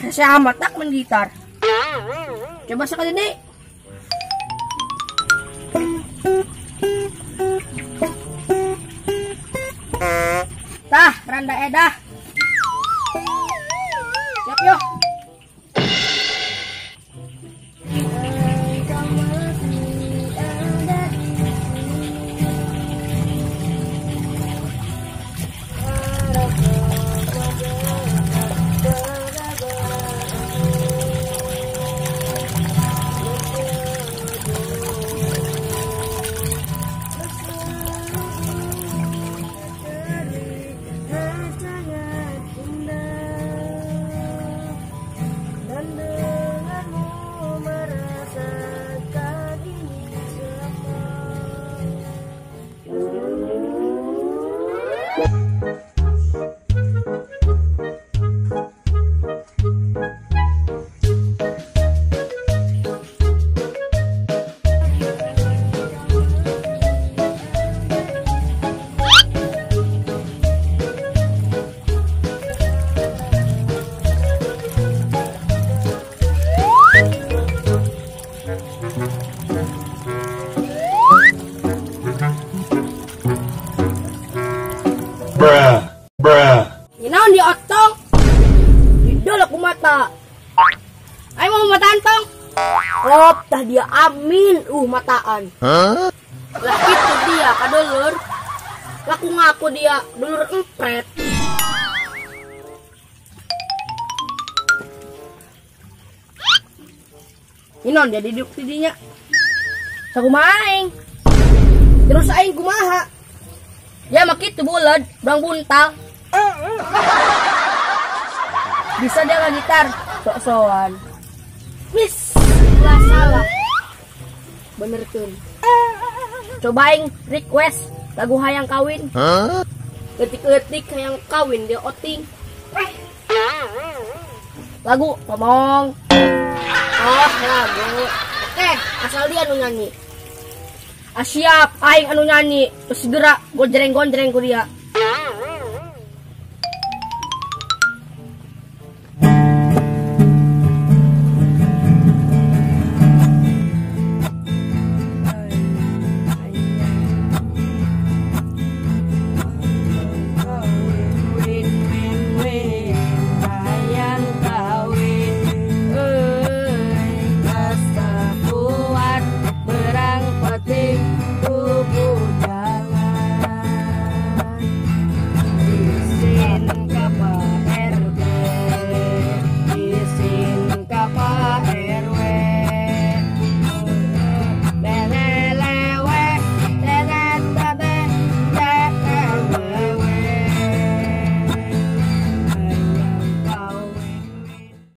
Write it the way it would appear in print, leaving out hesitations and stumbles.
Saya amat tak main gitar. Coba sekali nih. Tah, randa edah. Siap yuk. Ginaon di otong. Didol aku mata. Ay mau mataan tong. Op, tah dia amin mataan. Lah itu dia kadulur. Laku ngaku dia dulur empret. Inon jadi duduk tidinya. Sakumaha aing. Terus aing kumaha? Ya makitu bulan, bang buntal. Bisa dia nggak gitar, sok-sokan. Miss, lah salah. Bener tuh. Cobain request lagu hayang kawin. Ketik-ketik hayang kawin dia oting. Lagu ngomong. Oh lagu. Oke, asal dia anu nyanyi. Siap, aing anu nyanyi. Terus segera gonjreng-gonjreng ku dia.